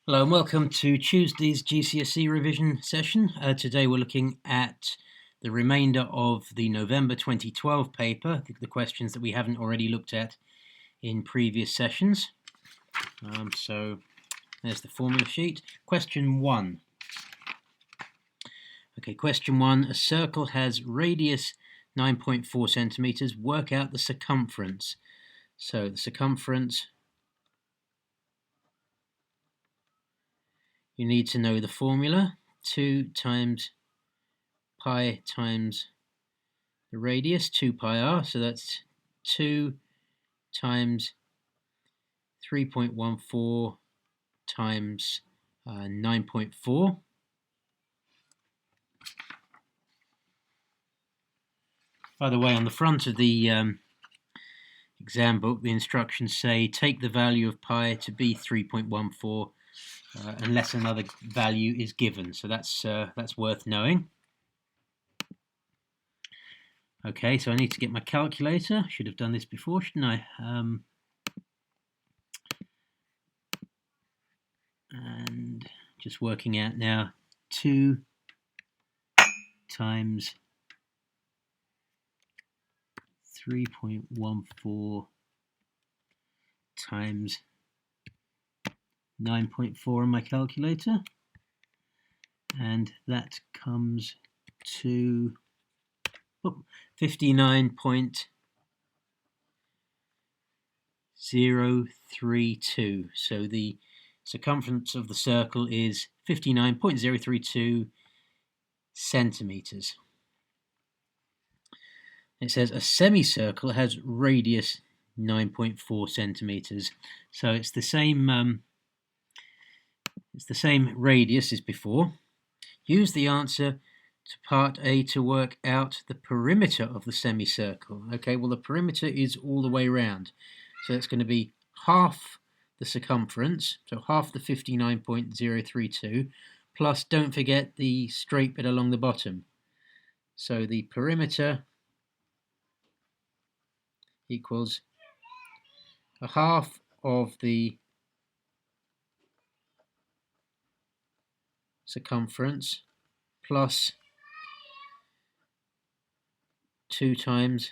Hello and welcome to Tuesday's GCSE revision session. Today we're looking at the remainder of the November 2012 paper, the questions that we haven't already looked at in previous sessions. So there's the formula sheet. Question 1. Okay, question 1. A circle has radius 9.4 centimeters. Work out the circumference. So the circumference, you need to know the formula. 2 times pi times the radius, 2 pi r, so that's 2 times 3.14 times 9.4. By the way, on the front of the exam book, the instructions say take the value of pi to be 3.14 unless another value is given, so that's worth knowing. Okay, so I need to get my calculator. Should have done this before, shouldn't I? And just working out now, 2 times 3.14 times 9.4 on my calculator, and that comes to 59.032. So the circumference of the circle is 59.032 centimeters. It says a semicircle has radius 9.4 centimeters. So it's the same radius as before. Use the answer to part A to work out the perimeter of the semicircle. Okay, well the perimeter is all the way around. So that's going to be half the circumference, so half the 59.032, plus don't forget the straight bit along the bottom. So the perimeter equals a half of the circumference plus 2 times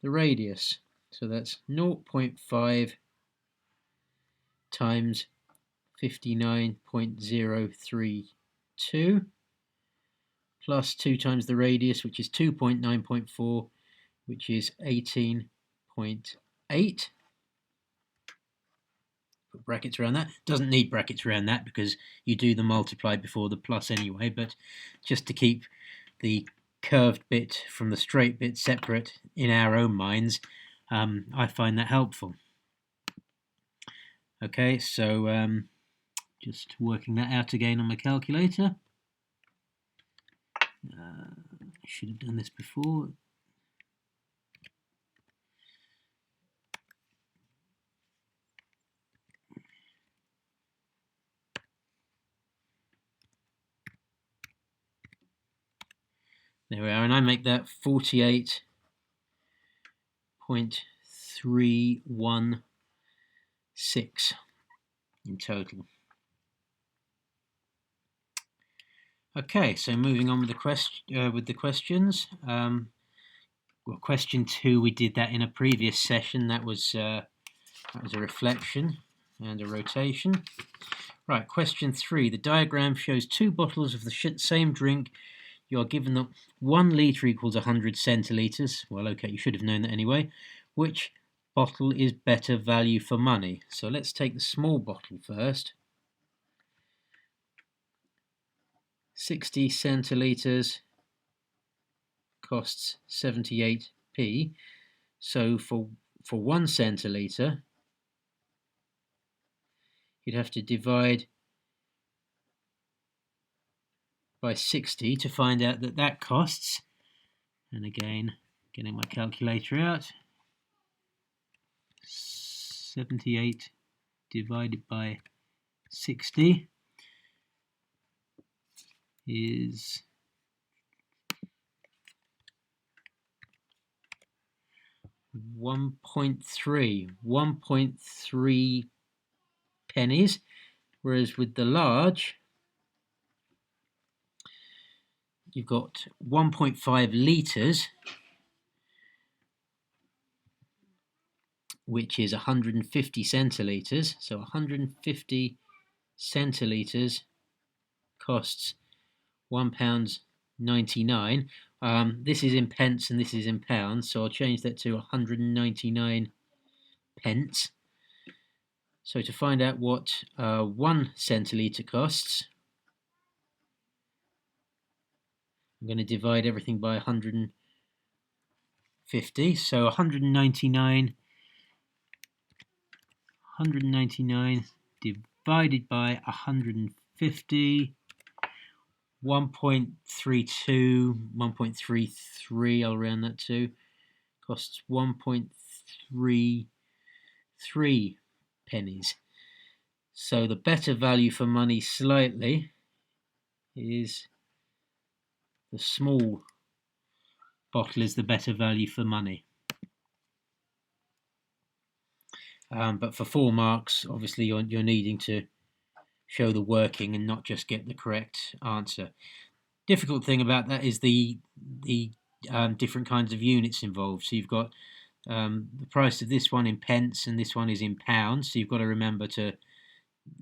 the radius. So that's 0.5 times 59.032 plus 2 times the radius, which is 2.9.4, which is 18.8. Put brackets around that. Doesn't need brackets around that because you do the multiply before the plus anyway, but just to keep the curved bit from the straight bit separate in our own minds, I find that helpful. Okay, so just working that out again on my calculator. I should have done this before. There we are, and I make that 48.316 in total. Okay, so moving on with the questions. Well, question 2, we did that in a previous session. That was a reflection and a rotation. Right, question 3. The diagram shows 2 bottles of the same drink. You are given that 1 litre equals 100 centilitres. Well, okay, you should have known that anyway. Which bottle is better value for money? So let's take the small bottle first. 60 centilitres costs 78p. So for 1 centilitre, you'd have to divide by 60 to find out that costs, and again getting my calculator out, 78 divided by 60 is 1.3 pennies, whereas with the large, you've got 1.5 litres, which is 150 centilitres. So 150 centilitres costs £1.99. This is in pence and this is in pounds, so I'll change that to 199 pence. So to find out what 1 centilitre costs, I'm going to divide everything by 150. So 199 divided by 150, 1.32, 1.33, I'll round that to, costs 1.33 pennies. So the better value for money slightly is the small bottle is the better value for money. But for 4 marks, obviously you're needing to show the working and not just get the correct answer. Difficult thing about that is the different kinds of units involved. So you've got the price of this one in pence and this one is in pounds. So you've got to remember to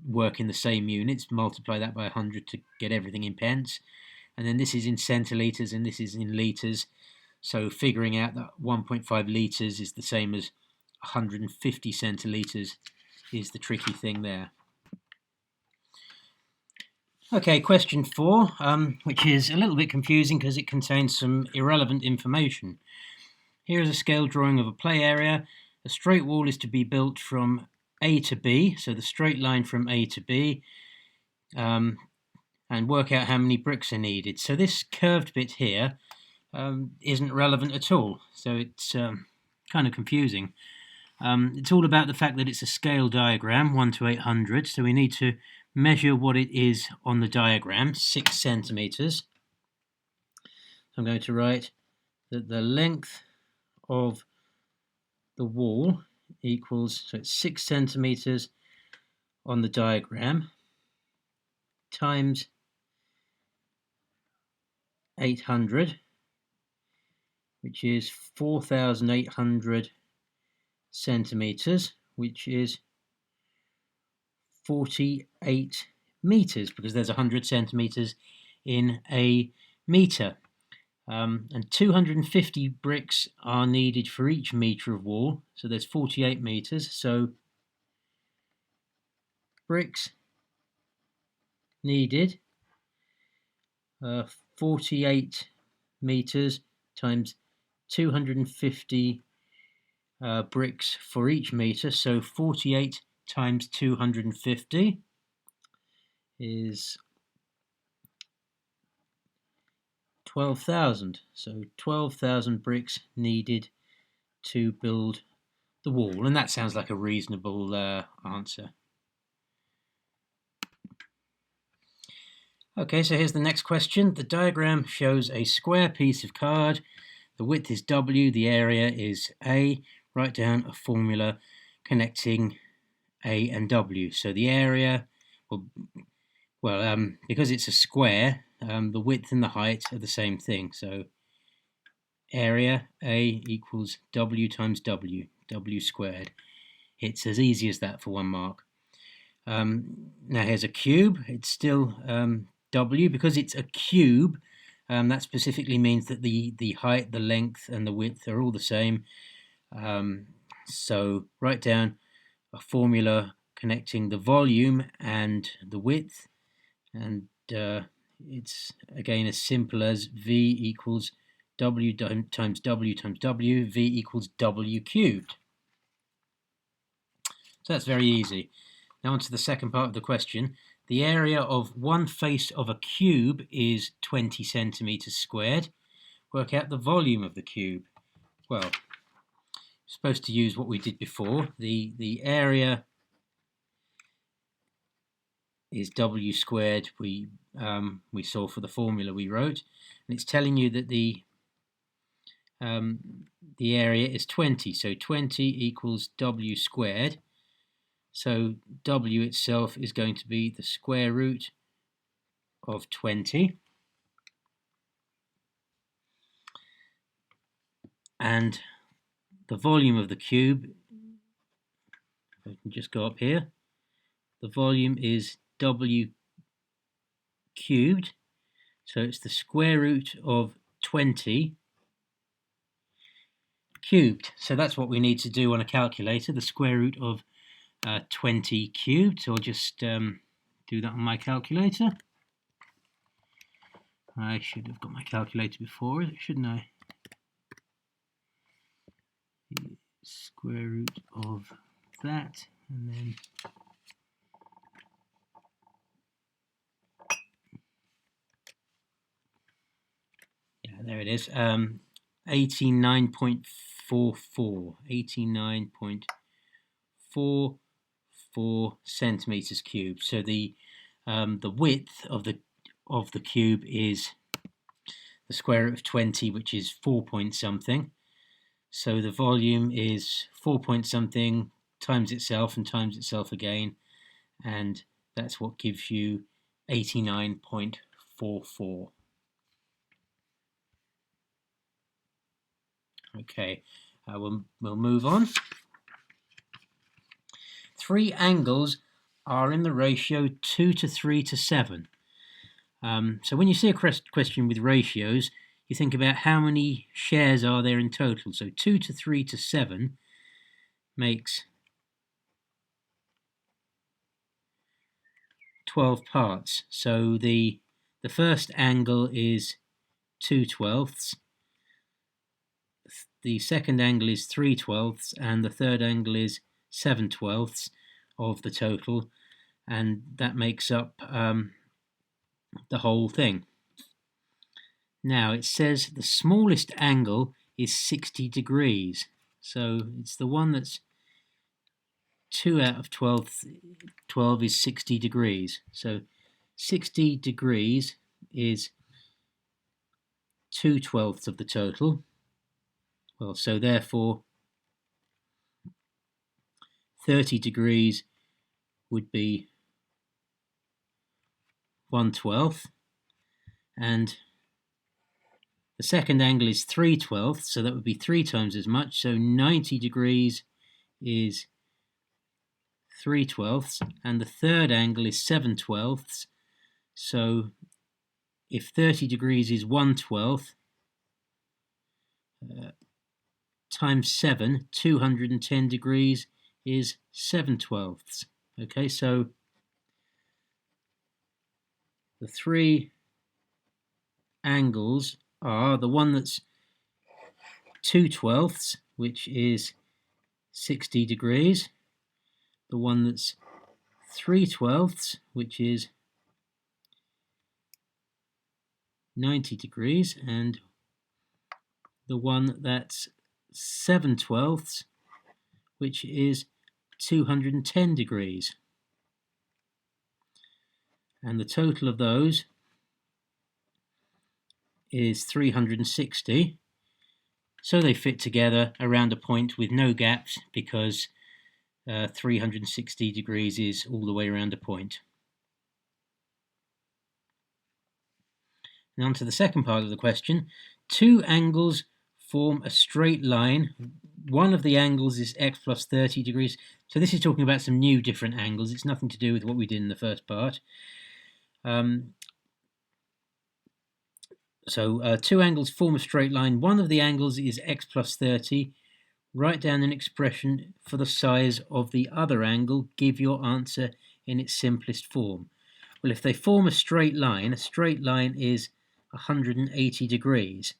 work in the same units, multiply that by 100 to get everything in pence. And then this is in centilitres and this is in litres. So figuring out that 1.5 litres is the same as 150 centilitres is the tricky thing there. Okay, question 4, which is a little bit confusing because it contains some irrelevant information. Here is a scale drawing of a play area. A straight wall is to be built from A to B, so the straight line from A to B, and work out how many bricks are needed. So this curved bit here isn't relevant at all, so it's kind of confusing. It's all about the fact that it's a scale diagram, 1 to 800, so we need to measure what it is on the diagram, 6 centimetres. I'm going to write that the length of the wall equals, so it's 6 centimetres on the diagram, times 800, which is 4,800 centimetres, which is 48 metres, because there's 100 centimetres in a metre. And 250 bricks are needed for each metre of wall, so there's 48 metres. So bricks needed, 48 metres times 250 bricks for each metre, so 48 times 250 is 12,000. So 12,000 bricks needed to build the wall, and that sounds like a reasonable answer. Okay, so here's the next question. The diagram shows a square piece of card. The width is W, the area is A. Write down a formula connecting A and W. So the area, because it's a square, the width and the height are the same thing. So area A equals W times W, W squared. It's as easy as that for 1 mark. Now here's a cube. It's still W. Because it's a cube, that specifically means that the height, the length and the width are all the same. So write down a formula connecting the volume and the width, and it's again as simple as V equals W times W times W, V equals W cubed. So that's very easy. Now on to the second part of the question. The area of one face of a cube is 20 centimetres squared. Work out the volume of the cube. Well, supposed to use what we did before. The area is W squared we saw for the formula we wrote, and it's telling you that the area is 20, so 20 equals W squared. So w itself is going to be the square root of 20. And the volume of the cube, I can just go up here, the volume is w cubed, so it's the square root of 20 cubed. So that's what we need to do on a calculator, the square root of 20 cubed. So I'll just do that on my calculator. I should have got my calculator before, shouldn't I? The square root of that, and then there it is. 89.44. 89.44 centimeters cubed. So the width of the cube is the square root of 20, which is 4 point something. So the volume is 4 point something times itself and times itself again, and that's what gives you 89.44. Okay, we'll move on. 3 angles are in the ratio 2 to 3 to 7. So when you see a question with ratios, you think about how many shares are there in total. So 2 to 3 to 7 makes 12 parts. So the first angle is 2/12, the second angle is 3/12, and the third angle is 7/12 of the total, and that makes up the whole thing. Now it says the smallest angle is 60 degrees, so it's the one that's 2 out of 12 is 60 degrees. So 60 degrees is 2/12 of the total. Well, so therefore 30 degrees would be 1/12, and the second angle is 3/12, so that would be 3 times as much. So 90 degrees is 3/12, and the third angle is 7/12. So if 30 degrees is 1/12, times 7, 210 degrees is 7/12. Okay, so the 3 angles are the one that's 2/12, which is 60 degrees, the one that's 3/12, which is 90 degrees, and the one that's 7/12, which is 210 degrees. And the total of those is 360. So they fit together around a point with no gaps, because 360 degrees is all the way around a point. And on to the second part of the question. 2 angles form a straight line. One of the angles is x plus 30 degrees. So this is talking about some new different angles. It's nothing to do with what we did in the first part. So 2 angles form a straight line. One of the angles is x plus 30. Write down an expression for the size of the other angle. Give your answer in its simplest form. Well, if they form a straight line is 180 degrees.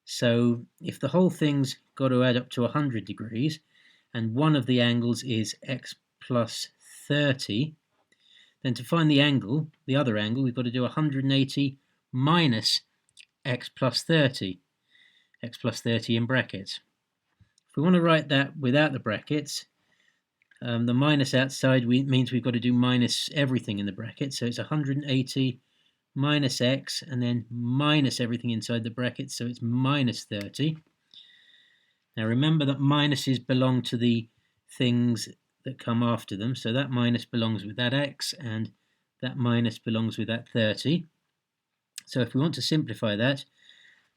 So if the whole thing's got to add up to 100 degrees, and one of the angles is x plus 30, then to find the angle, the other angle, we've got to do 180 minus x plus 30, x plus 30 in brackets. If we want to write that without the brackets, the minus outside means we've got to do minus everything in the bracket. So it's 180 minus x, and then minus everything inside the bracket, so it's minus 30. Now remember that minuses belong to the things that come after them. So that minus belongs with that x, and that minus belongs with that 30. So if we want to simplify that,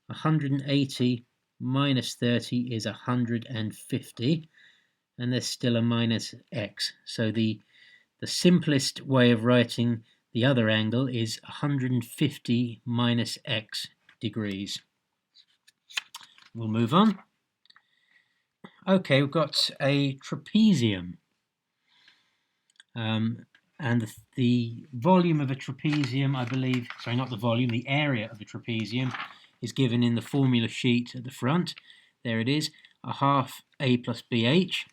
180 minus 30 is 150, and there's still a minus x. So the simplest way of writing the other angle is 150 minus x degrees. We'll move on. Okay, we've got a trapezium. And the volume of a trapezium, I believe, sorry, not the volume, the area of a trapezium is given in the formula sheet at the front. There it is, a half A plus BH.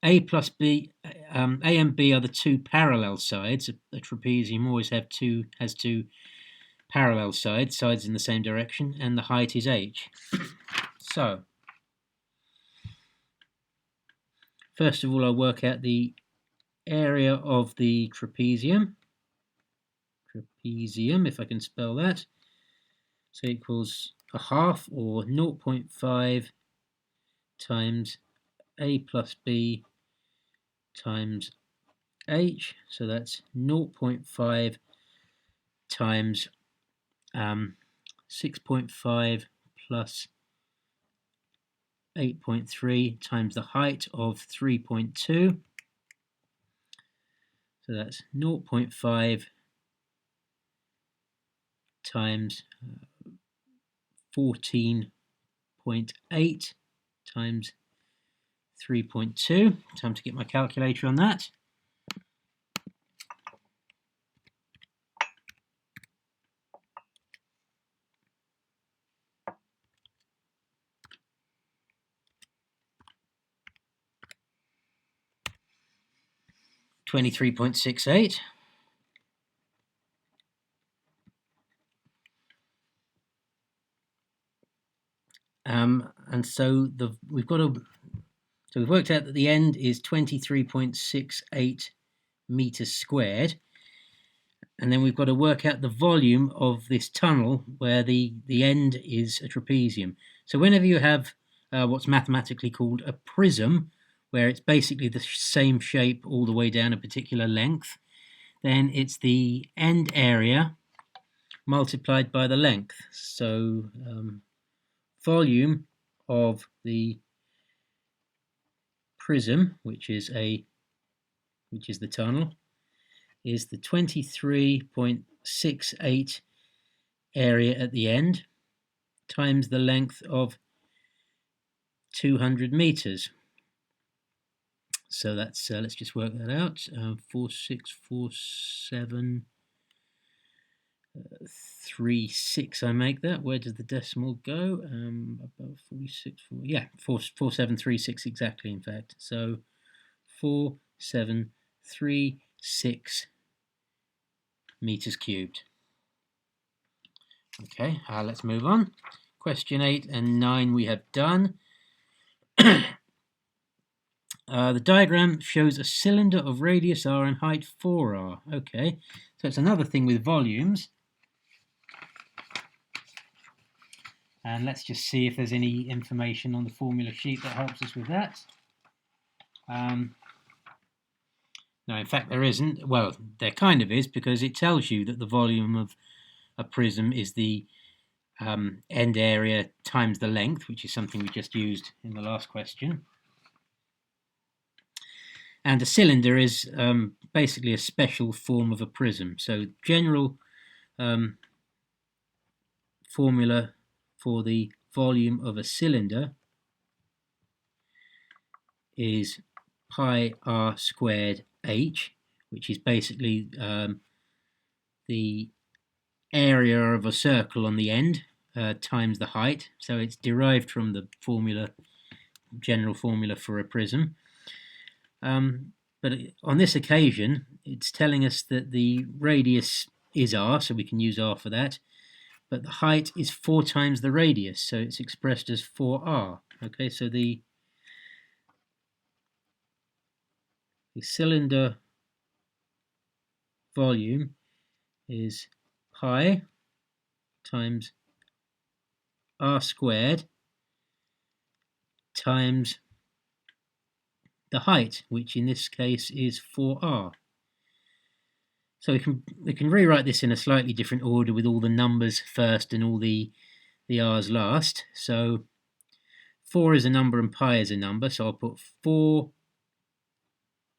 A plus B, A and B are the two parallel sides. A trapezium always has two parallel sides in the same direction, and the height is h. So, first of all, I'll work out the area of the trapezium, if I can spell that. So equals a half, or 0.5 times A plus B times h. So that's 0.5 times 6.5 plus 8.3 times the height of 3.2. So that's 0.5 times 14.8 times 3.2. Time to get my calculator on that. $23.68. And so we've worked out that the end is 23.68 meters squared, and then we've got to work out the volume of this tunnel where the end is a trapezium. So whenever you have what's mathematically called a prism, where it's basically the same shape all the way down a particular length, then it's the end area multiplied by the length. So volume of the prism, which is the tunnel, is the 23.68 area at the end times the length of 200 meters. So that's let's just work that out. 464736. I make that. Where does the decimal go? About 46. Yeah, 4736 exactly. In fact, so 4736 meters cubed. Okay, let's move on. Question 8 and 9 we have done. The diagram shows a cylinder of radius r and height 4r. Okay, so it's another thing with volumes. And let's just see if there's any information on the formula sheet that helps us with that. No, in fact there isn't. Well, there kind of is, because it tells you that the volume of a prism is the end area times the length, which is something we just used in the last question. And a cylinder is basically a special form of a prism. So general formula for the volume of a cylinder is pi r squared h, which is basically the area of a circle on the end times the height. So it's derived from the general formula for a prism. But on this occasion, it's telling us that the radius is r, so we can use r for that. But the height is 4 times the radius, so it's expressed as 4r. Okay, so the cylinder volume is pi times r squared times the height, which in this case is 4r. So we can rewrite this in a slightly different order with all the numbers first and all the r's last. So 4 is a number and pi is a number, so I'll put 4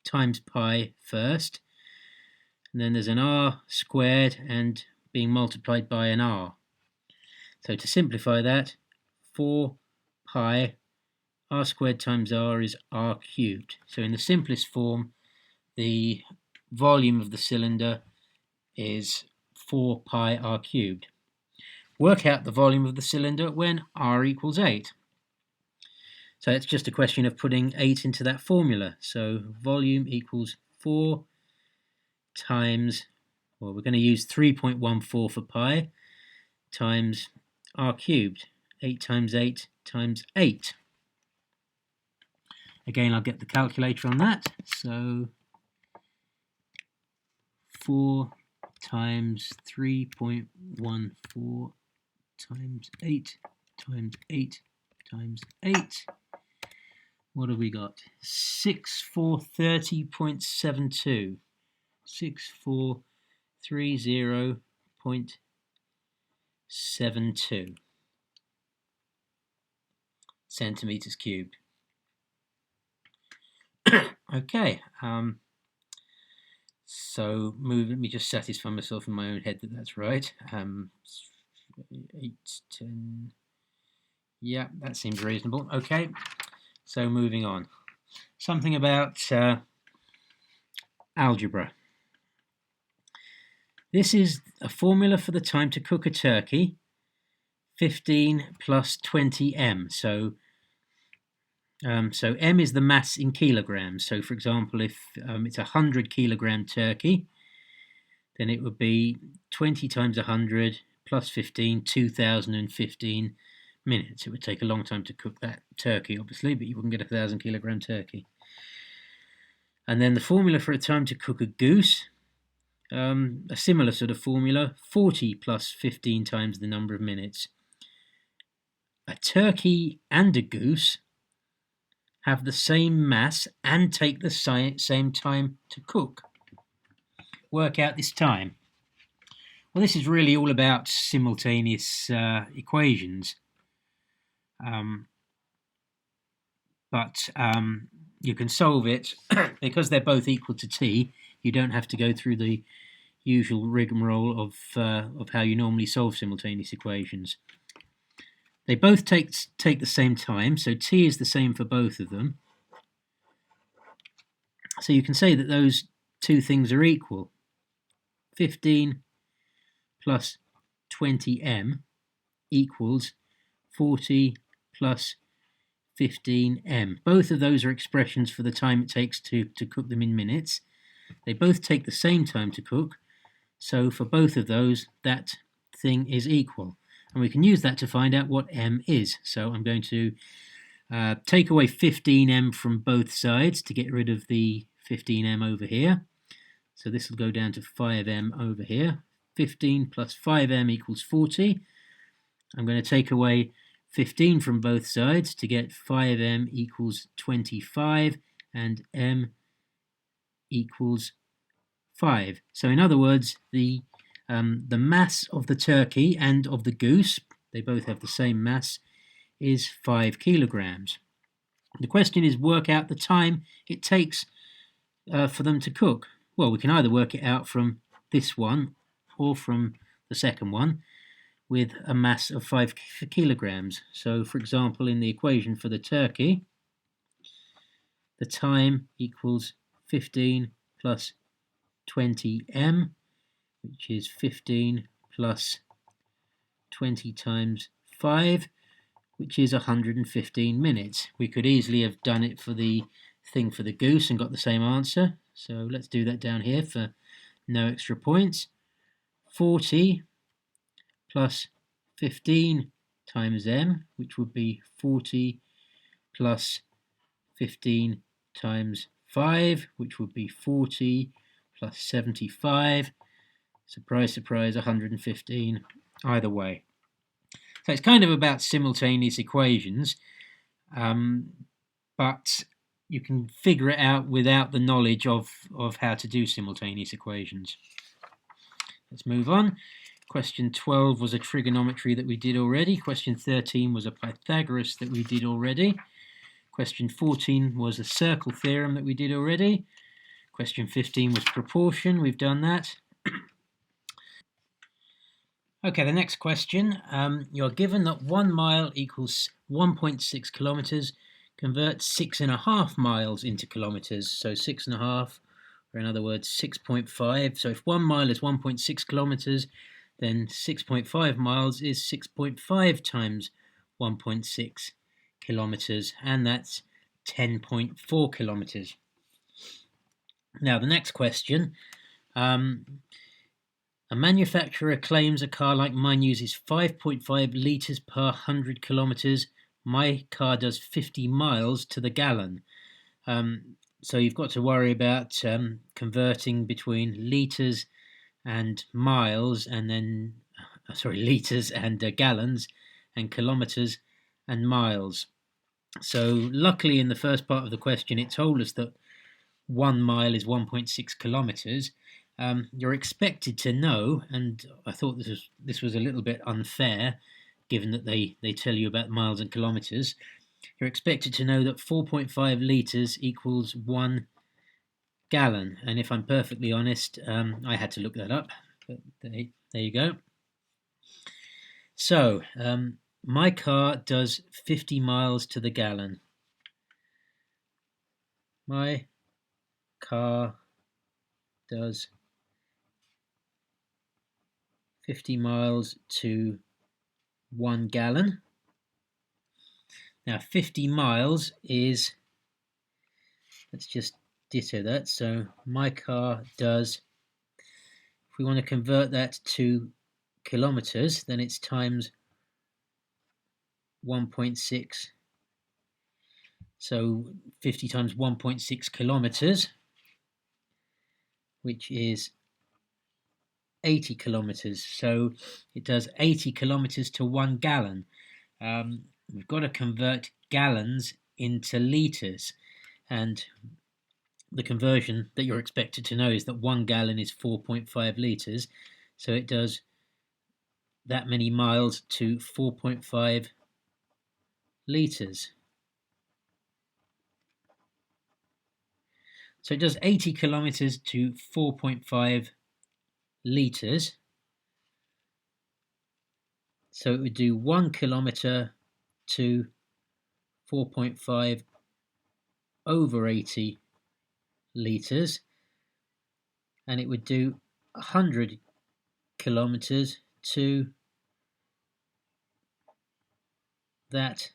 times pi first, and then there's an r squared and being multiplied by an r. So to simplify that, 4 pi r squared times r is r cubed. So in the simplest form, the volume of the cylinder is 4 pi r cubed. Work out the volume of the cylinder when r equals 8. So it's just a question of putting 8 into that formula. So volume equals 4 times, well, we're going to use 3.14 for pi, times r cubed. 8 times 8 times 8. Again, I'll get the calculator on that. So 4 times 3.14 times 8 times 8 times 8. What have we got? 6430.72. 6430.72 centimeters cubed. Okay, so let me just satisfy myself in my own head that that's right. 8, 10, yeah, that seems reasonable. Okay, so moving on. Something about algebra. This is a formula for the time to cook a turkey, 15 plus 20 m. So m is the mass in kilograms. So for example, if it's a 100 kilogram turkey, then it would be 20 times 100 plus 15, 2015 minutes. It would take a long time to cook that turkey, obviously, but you wouldn't get a 1,000 kilogram turkey. And then the formula for a time to cook a goose, a similar sort of formula, 40 plus 15 times the number of minutes. A turkey and a goose have the same mass and take the same time to cook. Work out this time. Well, this is really all about simultaneous equations. But you can solve it because they're both equal to t. You don't have to go through the usual rigmarole of how you normally solve simultaneous equations. They both take the same time, so t is the same for both of them. So you can say that those two things are equal. 15 plus 20m equals 40 plus 15m. Both of those are expressions for the time it takes to cook them in minutes. They both take the same time to cook, so for both of those, that thing is equal. And we can use that to find out what m is. So I'm going to take away 15m from both sides to get rid of the 15m over here. So this will go down to 5m over here. 15 plus 5m equals 40. I'm going to take away 15 from both sides to get 5m equals 25 and m equals 5. So in other words, the mass of the turkey and of the goose, they both have the same mass, is 5 kilograms. The question is, work out the time it takes for them to cook. Well, we can either work it out from this one or from the second one with a mass of 5 kilograms. So, for example, in the equation for the turkey, the time equals 15 plus 20m, which is 15 plus 20 times 5, which is 115 minutes. We could easily have done it for the thing for the goose and got the same answer. So let's do that down here for no extra points. 40 plus 15 times m, which would be 40 plus 15 times 5, which would be 40 plus 75. Surprise, surprise, 115 either way. So it's kind of about simultaneous equations, but you can figure it out without the knowledge of how to do simultaneous equations. Let's move on. Question 12 was a trigonometry that we did already. Question 13 was a Pythagoras that we did already. Question 14 was a circle theorem that we did already. Question 15 was proportion. We've done that. Okay, the next question. You're given that 1 mile equals 1.6 kilometers. Convert 6.5 miles into kilometers. So 6.5, or in other words, 6.5. So if 1 mile is 1.6 kilometers, then 6.5 miles is 6.5 times 1.6 kilometers, and that's 10.4 kilometers. Now, the next question. A manufacturer claims a car like mine uses 5.5 litres per 100 kilometres. My car does 50 miles to the gallon. So you've got to worry about converting between litres and miles, and then, litres and gallons, and kilometres and miles. So luckily in the first part of the question it told us that 1 mile is 1.6 kilometres. You're expected to know, and I thought this was a little bit unfair, given that they tell you about miles and kilometres. You're expected to know that 4.5 litres equals 1 gallon, and if I'm perfectly honest, I had to look that up, but there you go. So, my car does 50 miles to the gallon. My car does 50 miles to 1 gallon. Now 50 miles is, let's just ditto that, so my car does, if we want to convert that to kilometers, then it's times 1.6, so 50 times 1.6 kilometers, which is 80 kilometers. So it does 80 kilometers to 1 gallon. We've got to convert gallons into litres, and the conversion that you're expected to know is that 1 gallon is 4.5 litres, so it does that many miles to 4.5 litres. So it does 80 kilometres to 4.5 litres, so it would do 1 kilometre to 4.5 over 80 litres, and it would do 100 kilometres to that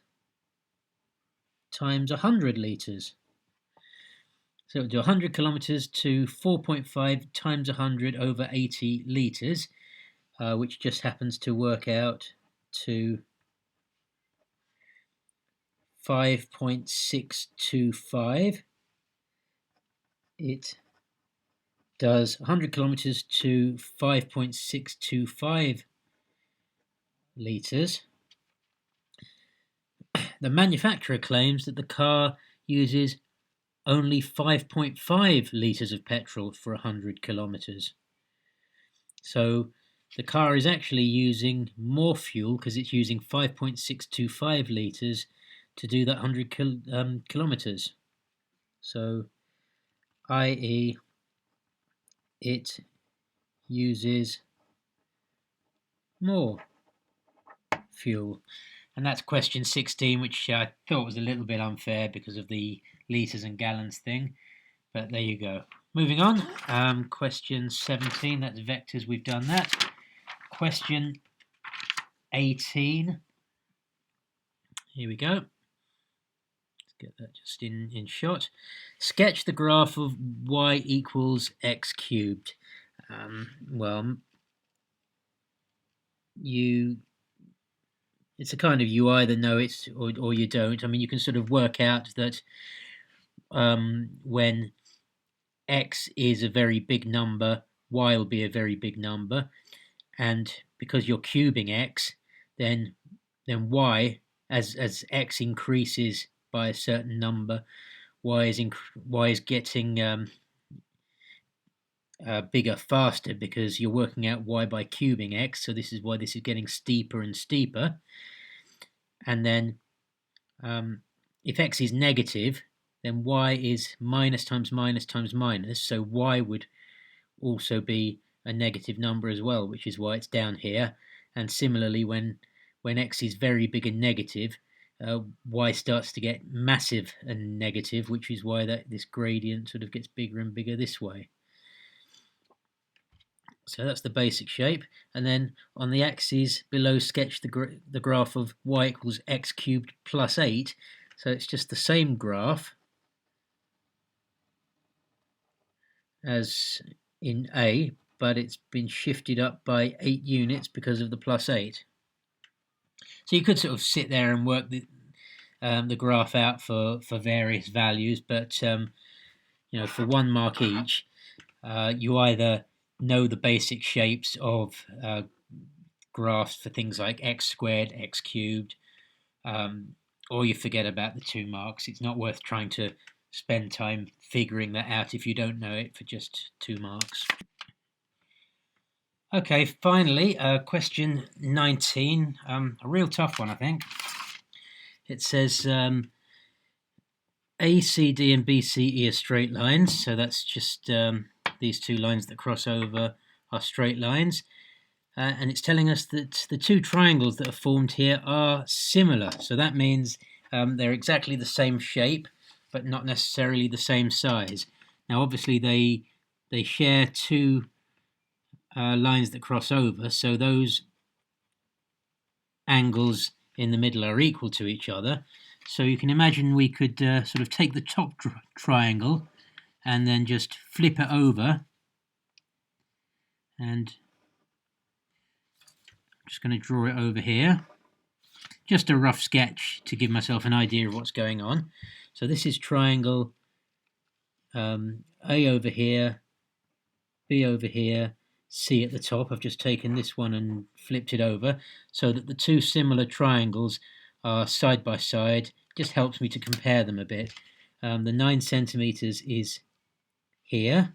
times 100 litres. So it would do 100 kilometres to 4.5 times 100 over 80 litres, which just happens to work out to 5.625. It does 100 kilometres to 5.625 litres. The manufacturer claims that the car uses only 5.5 litres of petrol for 100 kilometres. So the car is actually using more fuel because it's using 5.625 litres to do that 100 kilometres. So, i.e., it uses more fuel. And that's question 16, which I thought was a little bit unfair because of the litres and gallons thing. But there you go. Moving on, question 17, that's vectors, we've done that. Question 18, here we go. Let's get that just in shot. Sketch the graph of y equals x cubed. Well, it's a kind of, you either know it or you don't. I mean, you can sort of work out that when x is a very big number, y will be a very big number, and because you're cubing x, then y, as x increases by a certain number, y is getting bigger faster, because you're working out y by cubing x, so this is why this is getting steeper and steeper. And then if x is negative, then y is minus times minus times minus, so y would also be a negative number as well, which is why it's down here. And similarly, when x is very big and negative, y starts to get massive and negative, which is why this gradient sort of gets bigger and bigger this way. So that's the basic shape. And then on the axis below, sketch the graph of y equals x cubed plus 8. So it's just the same graph as in A, but it's been shifted up by 8 units because of the plus 8. So you could sort of sit there and work the graph out for various values, but for 1 mark each, you either know the basic shapes of graphs for things like x squared, x cubed, or you forget about the 2 marks. It's not worth trying to spend time figuring that out if you don't know it for just 2 marks. Okay, finally, question 19, a real tough one, I think. It says ACD and BCE are straight lines, so that's just these 2 lines that cross over are straight lines. And it's telling us that the 2 triangles that are formed here are similar. So that means they're exactly the same shape, but not necessarily the same size. Now, obviously, they share 2 lines that cross over, so those angles in the middle are equal to each other. So you can imagine we could sort of take the top triangle and then just flip it over, and I'm just going to draw it over here. Just a rough sketch to give myself an idea of what's going on. So this is triangle A over here, B over here, C at the top. I've just taken this one and flipped it over so that the 2 similar triangles are side by side. Just helps me to compare them a bit. The 9 centimeters is here,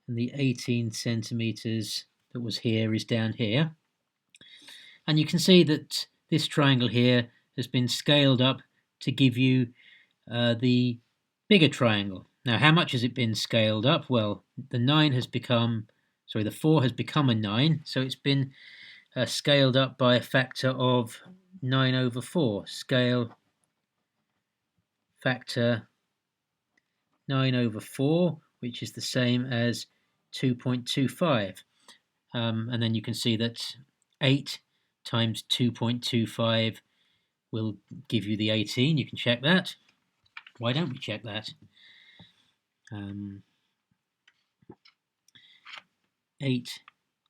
and the 18 centimeters that was here is down here. And you can see that this triangle here has been scaled up to give you the bigger triangle. Now, how much has it been scaled up? Well, the 4 has become a 9, so it's been scaled up by a factor of 9 over 4. Scale factor 9 over 4, which is the same as 2.25. And then you can see that 8 times 2.25 will give you the 18. You can check that. Why don't we check that? 8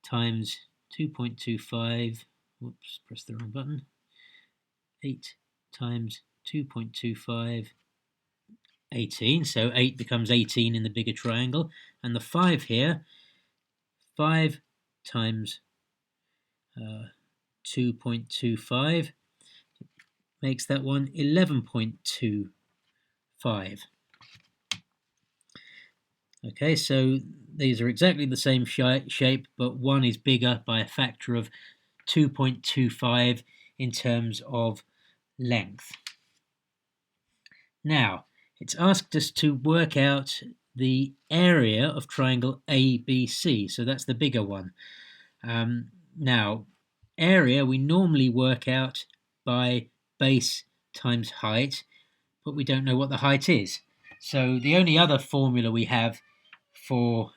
times 2.25, whoops, press the wrong button. 8 times 2.25, 18. So 8 becomes 18 in the bigger triangle. And the 5 here, 5 times 2.25 makes that one 11.25. Okay, so these are exactly the same shape, but one is bigger by a factor of 2.25 in terms of length. Now, it's asked us to work out the area of triangle ABC, so that's the bigger one. Now, area we normally work out by base times height, but we don't know what the height is. So the only other formula we have for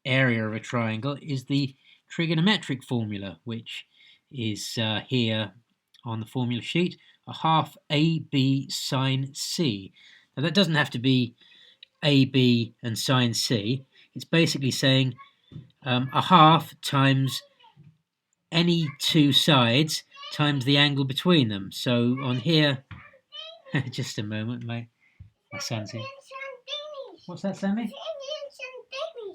area of a triangle is the trigonometric formula, which is here on the formula sheet, a half AB sine C. Now that doesn't have to be AB and sine C. It's basically saying a half times any 2 sides times the angle between them. So on here, just a moment, my son's here. What's that, Sammy?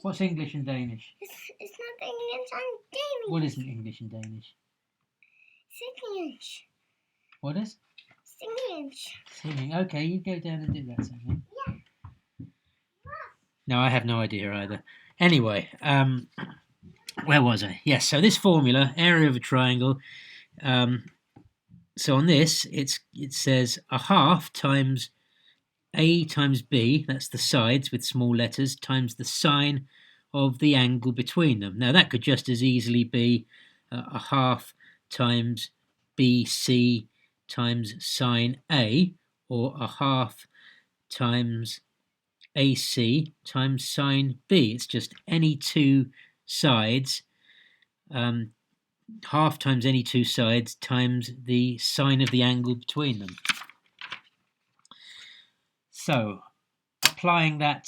What's English and Danish? It's not English and Danish. What isn't English and Danish? English. What is? English. Singing. Okay, you go down and do that, Sammy. Yeah. No, I have no idea either. Anyway, where was I? Yes, so this formula, area of a triangle. So on this, it says a half times A times B, that's the sides with small letters, times the sine of the angle between them. Now that could just as easily be a half times BC times sine A, or a half times AC times sine B. It's just any two sides, half times any two sides times the sine of the angle between them. So applying that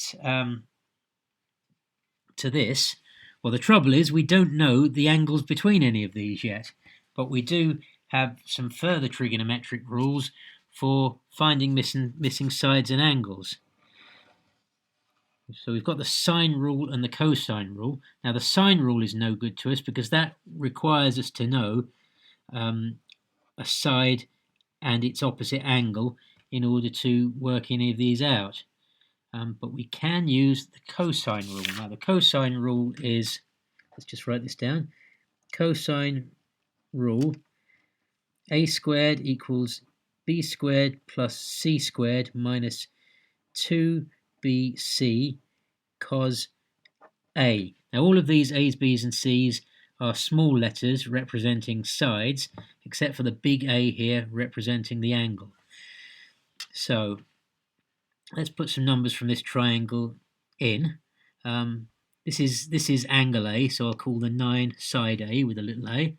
to this, well, the trouble is we don't know the angles between any of these yet, but we do have some further trigonometric rules for finding missing sides and angles. So we've got the sine rule and the cosine rule. Now the sine rule is no good to us because that requires us to know a side and its opposite angle in order to work any of these out. But we can use the cosine rule. Now the cosine rule is, let's just write this down, cosine rule, a squared equals b squared plus c squared minus 2bc cos a. Now all of these a's, b's and c's are small letters representing sides, except for the big A here representing the angle. So let's put some numbers from this triangle in. This is angle A, so I'll call the 9 side A with a little a.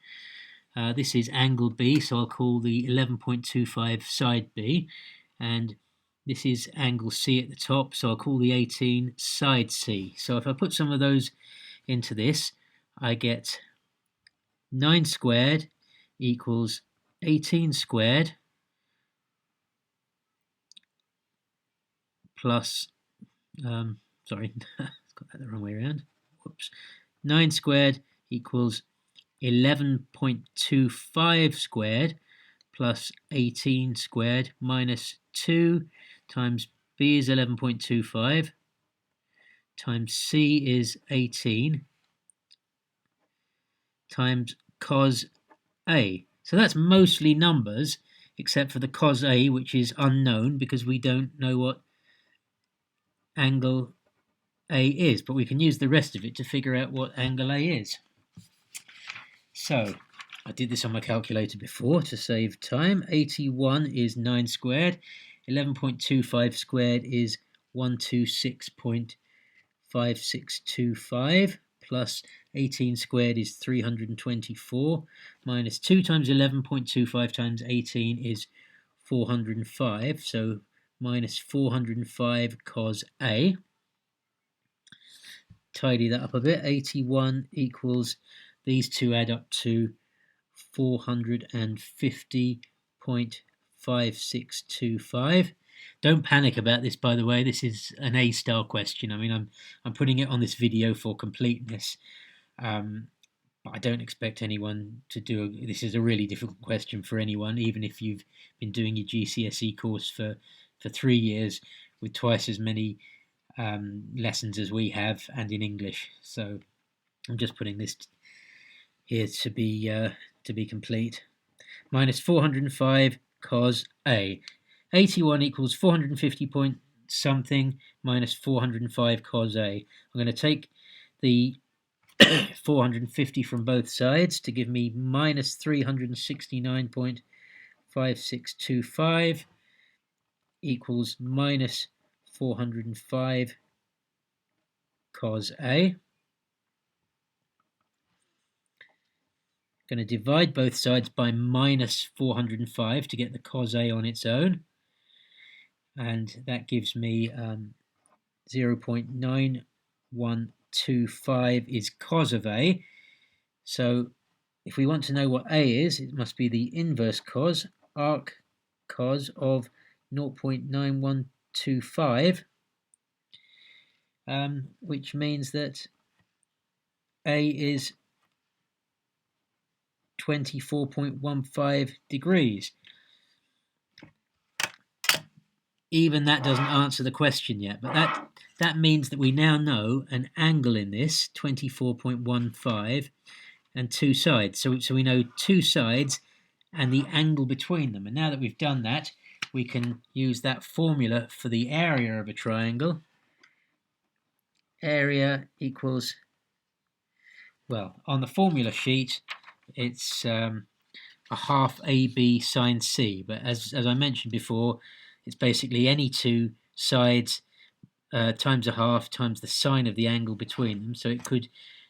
This is angle B, so I'll call the 11.25 side B. And this is angle C at the top, so I'll call the 18 side C. So if I put some of those into this, I get 9 squared equals 18 squared plus, sorry, got that the wrong way around. Whoops. 9 squared equals 11.25 squared plus 18 squared minus 2 times B is 11.25 times C is 18 times cos A. So that's mostly numbers, except for the cos A, which is unknown because we don't know what angle A is, but we can use the rest of it to figure out what angle A is. So I did this on my calculator before to save time. 81 is 9 squared, 11.25 squared is 126.5625 plus 18 squared is 324 minus 2 times 11.25 times 18 is 405, so minus 405 cos A. Tidy that up a bit. 81 equals, these two add up to 450.5625. Don't panic about this, by the way. This is an A-star question. I mean, I'm putting it on this video for completeness, but I don't expect anyone to do this is a really difficult question for anyone, even if you've been doing your GCSE course for 3 years with twice as many lessons as we have, and in English. So I'm just putting this here to be complete. Minus 405 cos A. 81 equals 450 point something minus 405 cos A. I'm going to take the 450 from both sides to give me minus 369.5625 equals minus 405 cos A. Going to divide both sides by minus 405 to get the cos A on its own, and that gives me 0.9125 is cos of A. So if we want to know what A is, it must be the inverse cos, arc cos of 0.9125, which means that A is 24.15 degrees. even that doesn't answer the question yet, but that means that we now know an angle in this, 24.15, and two sides. So we know two sides and the angle between them. And now that we've done that, we can use that formula for the area of a triangle. Area equals, well, on the formula sheet, it's a half AB sine C. But as I mentioned before, it's basically any two sides times a half times the sine of the angle between them. So it could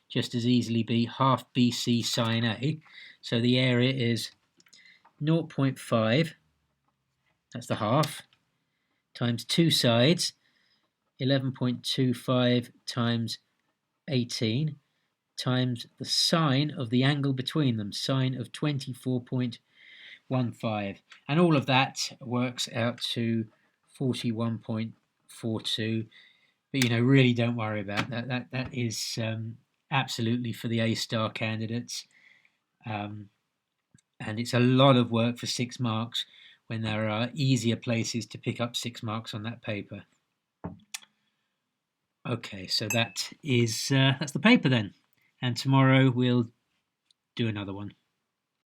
just as easily be half BC sine A. So the area is 0.5, that's the half, times two sides, 11.25 times 18, times the sine of the angle between them, sine of 24.15. And all of that works out to 41.42. But, really don't worry about that. That is absolutely for the A-star candidates. And it's a lot of work for 6 marks when there are easier places to pick up 6 marks on that paper. Okay, so that's the paper then. And tomorrow we'll do another one.